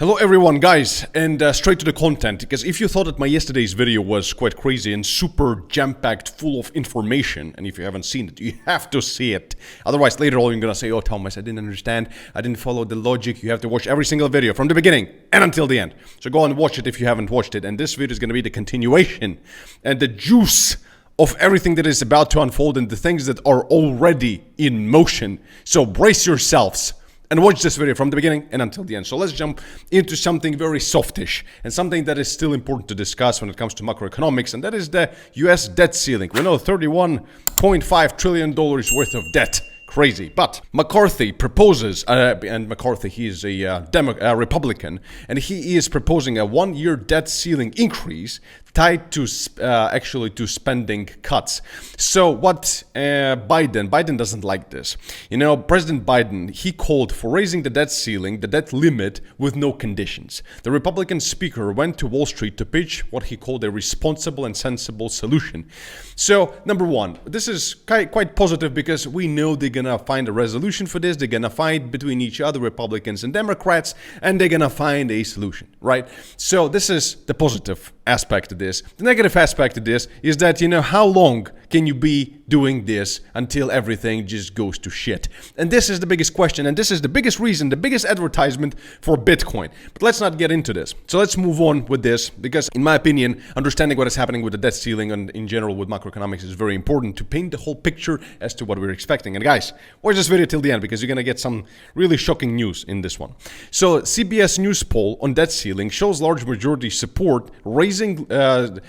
Hello everyone guys, and straight to the content, because if you thought that my yesterday's video was quite crazy and super jam-packed full of information, and if you haven't seen it, you have to see it. Otherwise later on you're gonna say, oh Thomas, I didn't understand, I didn't follow the logic. You have to watch every single video from the beginning and until the end. So go and watch it if you haven't watched it, and this video is gonna be the continuation and the juice of everything that is about to unfold and the things that are already in motion. So brace yourselves and watch this video from the beginning and until the end. So let's jump into something very softish and something that is still important to discuss when it comes to macroeconomics, and that is the US debt ceiling. We know $31.5 trillion worth of debt. Crazy. But McCarthy proposes, and McCarthy, he is a Republican, and he is proposing a one-year debt ceiling increase tied to actually to spending cuts. So what Biden doesn't like this. You know, President Biden, he called for raising the debt ceiling, the debt limit, with no conditions. The Republican speaker went to Wall Street to pitch what he called a responsible and sensible solution. So number one, this is quite positive because we know they're gonna find a resolution for this. They're gonna fight between each other, Republicans and Democrats, and they're gonna find a solution, right? So this is the positive aspect of this. The negative aspect of this is that, you know, how long can you be doing this until everything just goes to shit? And this is the biggest question, and this is the biggest reason, the biggest advertisement for Bitcoin. But let's not get into this. So let's move on with this, because in my opinion, understanding what is happening with the debt ceiling and in general with macroeconomics is very important to paint the whole picture as to what we're expecting. And guys, watch this video till the end because you're gonna get some really shocking news in this one. So CBS News poll on debt ceiling shows large majority support raising the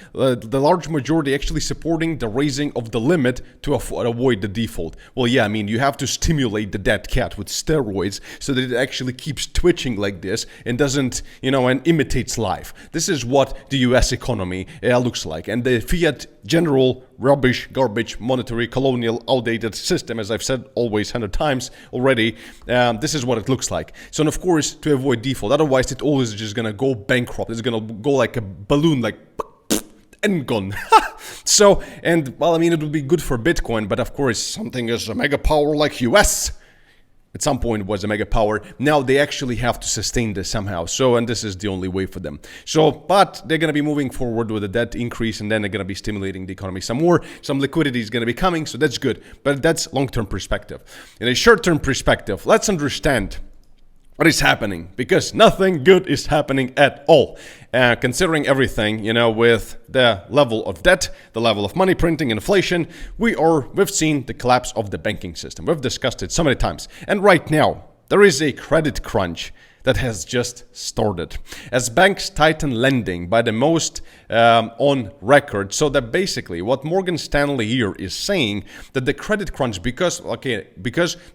large majority actually supporting the raising of the limit to avoid the default. Well, yeah, I mean, you have to stimulate the dead cat with steroids so that it actually keeps twitching like this and doesn't, you know, and imitates life. This is what the US economy looks like. And the fiat general rubbish, garbage, monetary, colonial, outdated system, as I've said always 100 times already, this is what it looks like. So, and of course, to avoid default, otherwise it always just gonna go bankrupt. It's gonna go like a balloon, like and gone. So, and well, I mean, it would be good for Bitcoin, but of course, something as a mega power like US at some point was a mega power. Now they actually have to sustain this somehow. So, and this is the only way for them. So, but they're going to be moving forward with a debt increase, and then they're going to be stimulating the economy some more. Some liquidity is going to be coming, so that's good. But that's long-term perspective. In a short-term perspective, let's understand what is happening, because nothing good is happening at all. Considering everything, you know, with the level of debt, the level of money printing, inflation, we've seen the collapse of the banking system. We've discussed it so many times. And right now, there is a credit crunch that has just started as banks tighten lending by the most on record. So that basically what Morgan Stanley here is saying, that the credit crunch, because the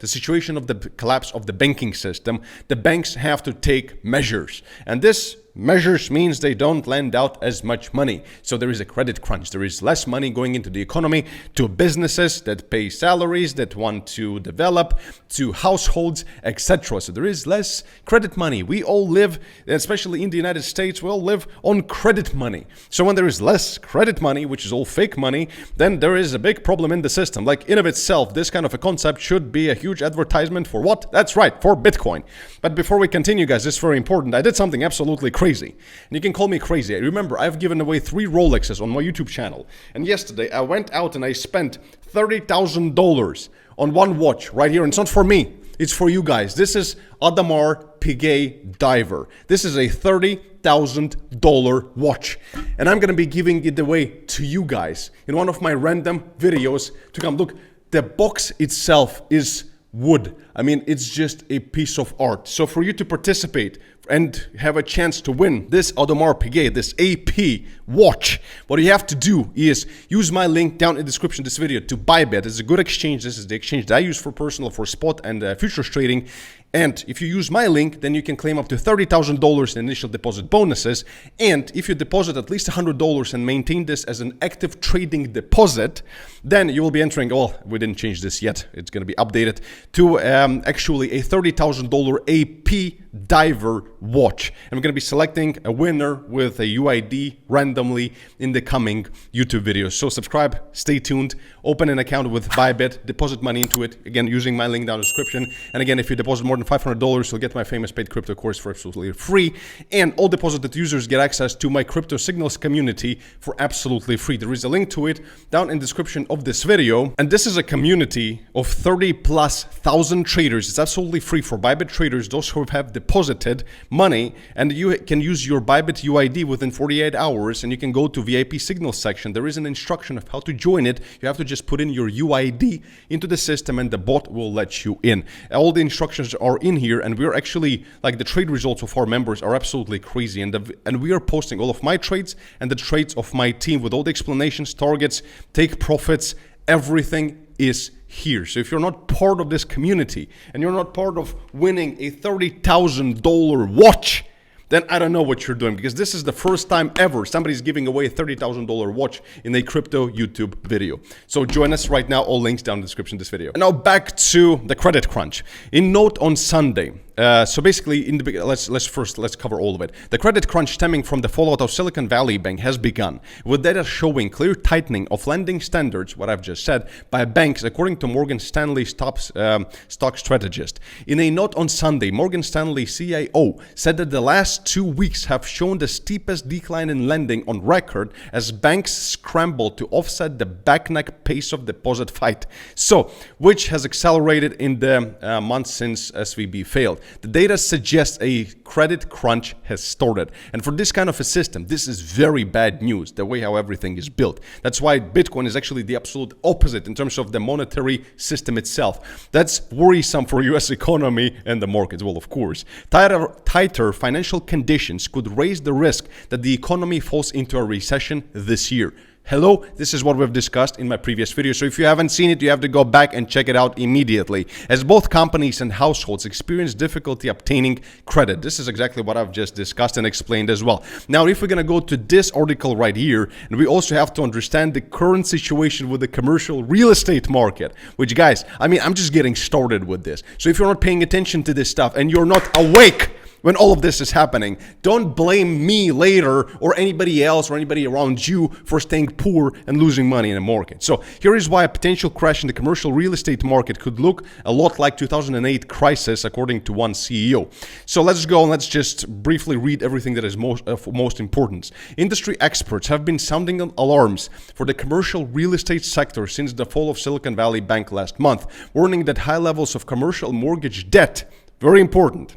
situation of the collapse of the banking system, the banks have to take measures, and this measures means they don't lend out as much money. So there is a credit crunch. There is less money going into the economy, to businesses that pay salaries, that want to develop, to households, etc. So there is less credit money. We all live, especially in the United States, we all live on credit money. So when there is less credit money, which is all fake money, then there is a big problem in the system. Like in of itself, this kind of a concept should be a huge advertisement for what? That's right, for Bitcoin. But before we continue, guys, this is very important. I did something absolutely crazy. And you can call me crazy. Remember, I've given away 3 Rolexes on my YouTube channel. And yesterday I went out and I spent $30,000 on one watch right here. And it's not for me. It's for you guys. This is Audemars Piguet Diver. This is a $30,000 watch. And I'm going to be giving it away to you guys in one of my random videos to come. Look, the box itself is wood. I mean, it's just a piece of art. So for you to participate and have a chance to win this Audemars Piguet, this AP watch, what you have to do is use my link down in the description of this video to Bybit. It's a good exchange. This is the exchange that I use for personal, for spot and futures trading. And if you use my link, then you can claim up to $30,000 in initial deposit bonuses. And if you deposit at least $100 and maintain this as an active trading deposit, then you will be entering, oh, we didn't change this yet. It's going to be updated to actually a $30,000 AP diver watch. And we're going to be selecting a winner with a UID randomly in the coming YouTube videos. So subscribe, stay tuned, open an account with Bybit, deposit money into it, again using my link down in the description. And again, if you deposit more than $500, you'll get my famous paid crypto course for absolutely free. And all deposited users get access to my crypto signals community for absolutely free. There is a link to it down in the description of this video. And this is a community of 30,000+ traders. It's absolutely free for Bybit traders, those who have deposited money, and you can use your Bybit UID within 48 hours, and you can go to VIP signals section. There is an instruction of how to join it. You have to just put in your UID into the system and the bot will let you in. All the instructions are in here, and we're actually, like, the trade results of our members are absolutely crazy, and we are posting all of my trades and the trades of my team with all the explanations, targets, take profits, everything is here. So if you're not part of this community and you're not part of winning a $30,000 watch, then I don't know what you're doing, because this is the first time ever somebody's giving away a $30,000 watch in a crypto YouTube video. So join us right now. All links down in the description of this video. And now back to the credit crunch. In note on Sunday, so basically, let's cover all of it. The credit crunch stemming from the fallout of Silicon Valley Bank has begun, with data showing clear tightening of lending standards, what I've just said, by banks, according to Morgan Stanley's top stock strategist. In a note on Sunday, Morgan Stanley CIO said that the last 2 weeks have shown the steepest decline in lending on record as banks scramble to offset the backneck pace of deposit fight. So, which has accelerated in the months since SVB failed. The data suggests a credit crunch has started. And for this kind of a system, this is very bad news, the way how everything is built. That's why Bitcoin is actually the absolute opposite in terms of the monetary system itself. That's worrisome for US economy and the markets, well, of course. Tighter financial conditions could raise the risk that the economy falls into a recession this year. Hello, this is what we've discussed in my previous video, so if you haven't seen it, you have to go back and check it out immediately, as both companies and households experience difficulty obtaining credit. This is exactly what I've just discussed and explained as well. Now, if we're going to go to this article right here, and we also have to understand the current situation with the commercial real estate market, which, guys, I mean, I'm just getting started with this. So if you're not paying attention to this stuff and you're not awake when all of this is happening, don't blame me later or anybody else or anybody around you for staying poor and losing money in the market. So here is why a potential crash in the commercial real estate market could look a lot like 2008 crisis, according to one CEO. So let's go and let's just briefly read everything that is most important. Industry experts have been sounding alarms for the commercial real estate sector since the fall of Silicon Valley Bank last month, warning that high levels of commercial mortgage debt, very important,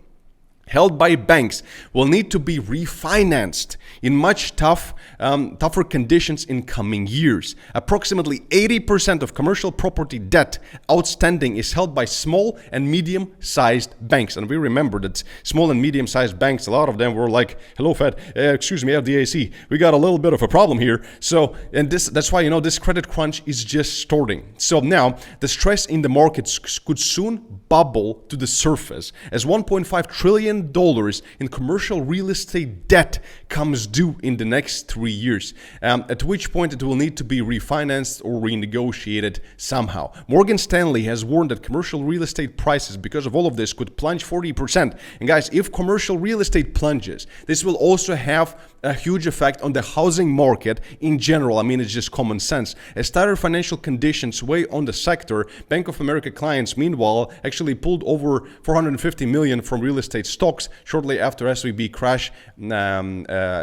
held by banks will need to be refinanced in much tougher conditions in coming years. Approximately 80% of commercial property debt outstanding is held by small and medium-sized banks. And we remember that small and medium-sized banks, a lot of them were like, hello Fed, excuse me, FDIC, we got a little bit of a problem here. So, and that's why, you know, this credit crunch is just starting. So now, the stress in the markets could soon bubble to the surface as $1.5 trillion in commercial real estate debt comes due in the next 3 years, at which point it will need to be refinanced or renegotiated somehow. Morgan Stanley has warned that commercial real estate prices, because of all of this, could plunge 40%. And guys, if commercial real estate plunges, this will also have a huge effect on the housing market in general. I mean, it's just common sense. As tighter financial conditions weigh on the sector, Bank of America clients, meanwhile, actually pulled over $450 million from real estate stocks shortly after SVB crash,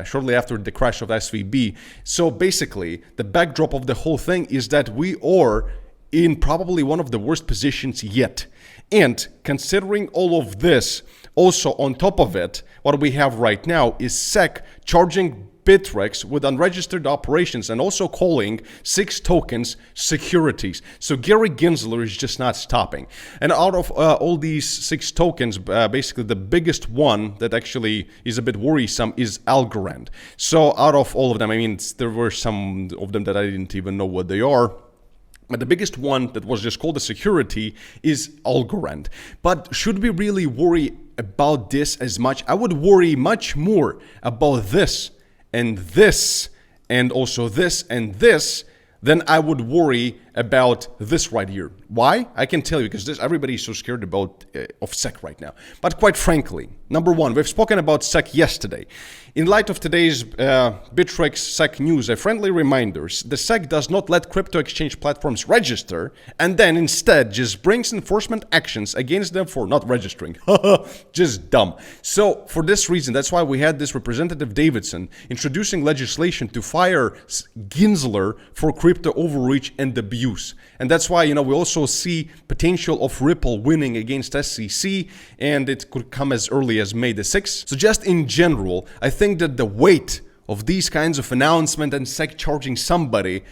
shortly after the crash of SVB. So basically, the backdrop of the whole thing is that we are in probably one of the worst positions yet. And considering all of this, also on top of it, what we have right now is SEC charging Bittrex with unregistered operations and also calling 6 tokens securities. So Gary Gensler is just not stopping. And out of all these 6 tokens, basically the biggest one that actually is a bit worrisome is Algorand. So out of all of them, I mean, there were some of them that I didn't even know what they are. But the biggest one that was just called a security is Algorand. But should we really worry about this as much? I would worry much more about this and this and also this and this than I would worry about this right here. Why? I can tell you, because everybody is so scared of SEC right now. But quite frankly, number one, we've spoken about SEC yesterday. In light of today's Bittrex SEC news, a friendly reminder, the SEC does not let crypto exchange platforms register and then instead just brings enforcement actions against them for not registering. Just dumb. So for this reason, that's why we had this Representative Davidson introducing legislation to fire Gensler for crypto overreach and abuse. And that's why, we also see potential of Ripple winning against SEC, and it could come as early as May the 6th. So just in general, I think that the weight of these kinds of announcement and SEC charging somebody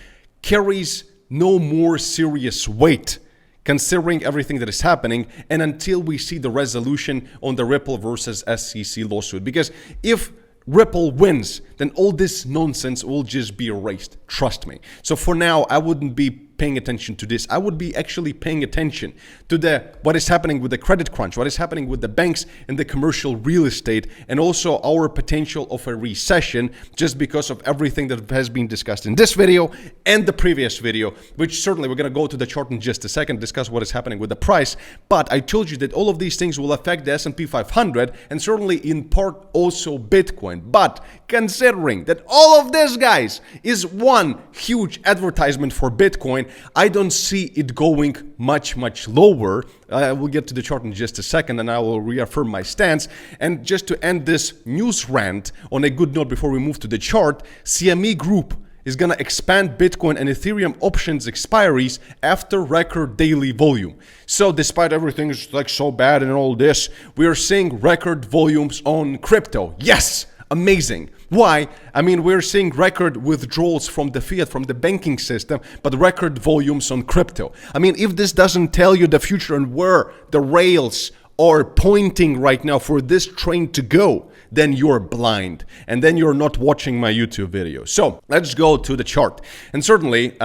carries no more serious weight considering everything that is happening, and until we see the resolution on the Ripple versus SEC lawsuit. Because if Ripple wins, then all this nonsense will just be erased. Trust me. So for now, I wouldn't be paying attention to this. I would be actually paying attention to what is happening with the credit crunch, what is happening with the banks and the commercial real estate, and also our potential of a recession, just because of everything that has been discussed in this video and the previous video, which certainly we're going to go to the chart in just a second, discuss what is happening with the price. But I told you that all of these things will affect the S&P 500 and certainly in part also Bitcoin. But considering that all of this, guys, is one huge advertisement for Bitcoin, I don't see it going much lower. We'll get to the chart in just a second and I will reaffirm my stance. And just to end this news rant on a good note before we move to the chart, CME Group is going to expand Bitcoin and Ethereum options expiries after record daily volume. So despite everything is like so bad and all this, we are seeing record volumes on crypto. Yes! Amazing. Why? I mean, we're seeing record withdrawals from the fiat, from the banking system, but record volumes on crypto. I mean, if this doesn't tell you the future and where the rails are pointing right now for this train to go, then you're blind and then you're not watching my YouTube video. So let's go to the chart. And certainly,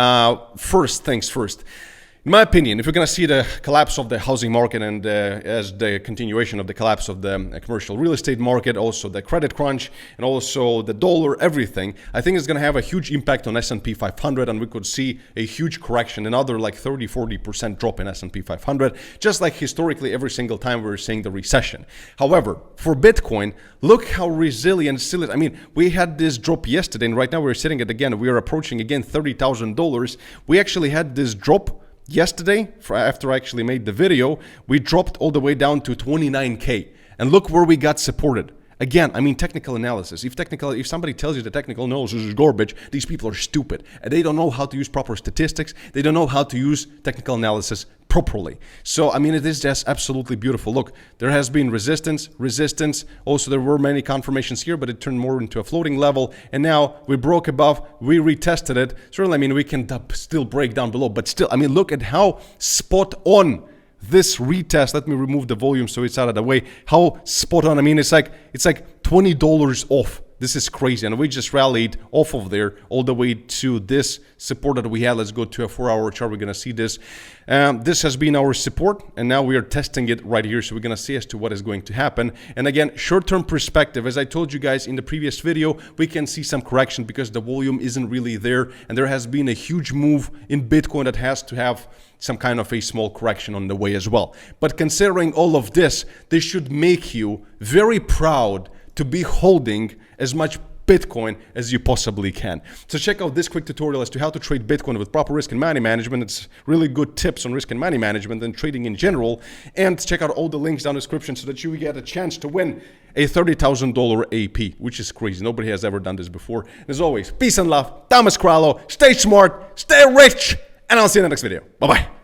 first things first. In my opinion, if you're going to see the collapse of the housing market and as the continuation of the collapse of the commercial real estate market, also the credit crunch and also the dollar, everything, I think it's going to have a huge impact on S&P 500, and we could see a huge correction, another like 30-40% drop in S&P 500, just like historically every single time we're seeing the recession. However, for Bitcoin, look how resilient still is. I mean, we had this drop yesterday and right now we're sitting at again, we are approaching again $30,000. We actually had this drop yesterday, after I actually made the video, we dropped all the way down to 29K. And look where we got supported. Again, I mean, technical analysis. If somebody tells you the technical analysis is garbage, these people are stupid. And they don't know how to use proper statistics. They don't know how to use technical analysis properly. So, I mean, it is just absolutely beautiful. Look, there has been resistance. Also, there were many confirmations here, but it turned more into a floating level. And now we broke above, we retested it. Certainly, I mean, we can still break down below, but still, I mean, look at how spot on this retest. Let me remove the volume so it's out of the way. How spot on. I mean, it's like $20 off. This is crazy. And we just rallied off of there all the way to this support that we had. Let's go to a 4-hour chart. We're going to see this. This has been our support, and now we are testing it right here. So we're going to see as to what is going to happen. And again, short-term perspective, as I told you guys in the previous video, we can see some correction because the volume isn't really there. And there has been a huge move in Bitcoin that has to have some kind of a small correction on the way as well. But considering all of this, this should make you very proud to be holding as much Bitcoin as you possibly can. So check out this quick tutorial as to how to trade Bitcoin with proper risk and money management. It's really good tips on risk and money management and trading in general. And check out all the links down in the description so that you get a chance to win a $30,000 AP, which is crazy. Nobody has ever done this before. As always, peace and love. Thomas Krallo. Stay smart, stay rich, and I'll see you in the next video. Bye-bye.